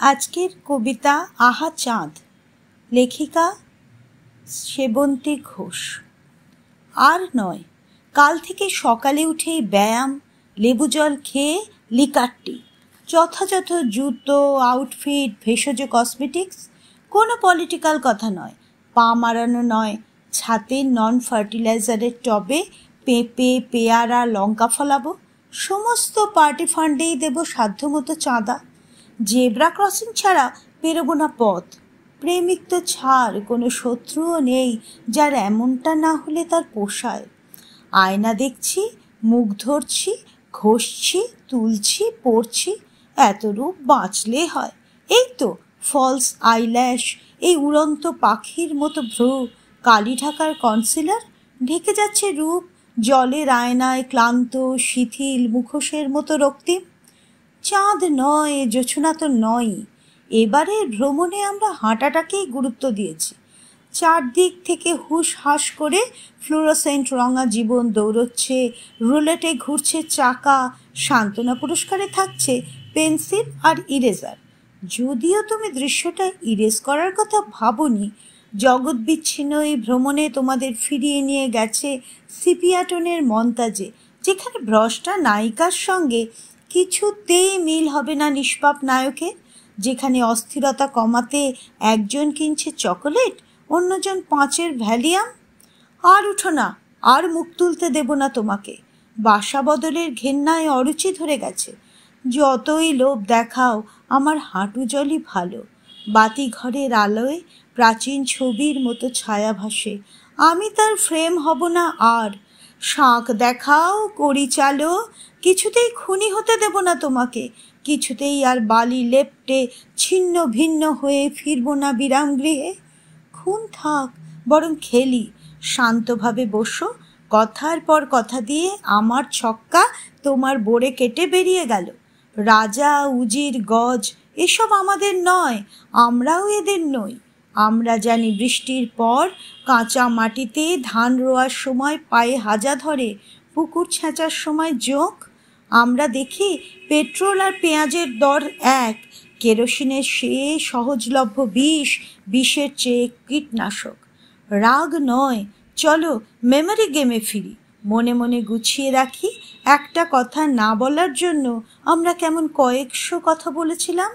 আজকের কবিতা আহা চাঁদ, লেখিকা সেবন্তী ঘোষ। আর নয়, কাল থেকে সকালে উঠেই ব্যায়াম, লেবু জল খেয়ে লিকারটি, যথাযথ জুতো, আউটফিট, ভেষজ কসমেটিক্স, কোনো পলিটিক্যাল কথা নয়, পা মারানো নয়, ছাতে নন ফার্টিলাইজারের টবে পেঁপে, পেয়ারা, লঙ্কা ফলাবো, সমস্ত পার্টি ফান্ডেই দেব সাধ্যমতো চাঁদা। জেব্রা ক্রসিং ছাড়া পেরোবো না পথ। প্রেমিক তো ছাড়, কোনো শত্রুও নেই যার এমনটা না হলে তার পোষায়। আয়না দেখছি, মুখ ধরছি, ঘষছি, তুলছি, পড়ছি, এত রূপ বাঁচলে হয়। এই তো ফলস আইল্যাশ, এই উড়ন্ত পাখির মতো ভ্রু, কালি ঢাকার কনসিলার, ঢেকে যাচ্ছে রূপ জলের আয়নায় ক্লান্ত শিথিল মুখোশের মতো রক্তিম। চাঁদ নয়, জোছনা তো নয়। এবারের ভ্রমণে আমরা হাঁটাটাকেই গুরুত্ব দিয়েছি। চারদিক থেকে হুশ হাস করে ফ্লোরোসেন্ট রঙা জীবন দৌড়চ্ছে, রুলেটে ঘুরছে চাকা, সান্ত্বনা পুরস্কারে থাকছে পেন্সিল আর ইরেজার। যদিও তুমি দৃশ্যটা ইরেজ করার কথা ভাবোনি, জগৎ বিচ্ছিন্ন এই ভ্রমণে তোমাদের ফিরিয়ে নিয়ে গেছে সিপিয়াটনের মন্তাজে, যেখানে ভ্রষ্টা নায়িকার সঙ্গে কিছুতেই মিল হবে না নিষ্পাপ নায়কের, যেখানে অস্থিরতা কমাতে একজন কিনছে চকোলেট, অন্যজন 5-এর ভ্যালিয়াম। আর উঠো না, আর মুখ তুলতে দেব না তোমাকে। বাসা বদলের ঘেন্নায় অরুচি ধরে গেছে। যতই লোভ দেখাও, আমার হাঁটু জলই ভালো। বাতি ঘরের আলোয় প্রাচীন ছবির মতো ছায়া ভাসে, আমি তার ফ্রেম হব না আর। শাঁখ দেখাও, কড়ি চালো, কিছুতেই খুনি হতে দেব না তোমাকে। কিছুতেই আর বালি লেপ্টে ছিন্ন ভিন্ন হয়ে ফিরব না বিরাম গৃহে। খুন থাক, বরং খেলি। শান্তভাবে বসো, কথার পর কথা দিয়ে আমার ছক্কা তোমার বোড়ে কেটে বেরিয়ে গেল। রাজা, উজির, গজ এসব আমাদের নয়, আমরাও এদের নই। আমরা জানি বৃষ্টির পর কাঁচা মাটিতে ধান রোয়ার সময় পায়ে হাজা ধরে, পুকুর ছেঁচার সময় জোঁক। আমরা দেখি পেট্রোল আর পেঁয়াজের দর এক, কেরোসিনের সে সহজলভ্য বিষ, বিষের চেয়ে কীটনাশক। রাগ নয়, চলো মেমোরি গেমে ফিরি। মনে মনে গুছিয়ে রাখি একটা কথা না বলার জন্য আমরা কেমন কয়েকশো কথা বলেছিলাম।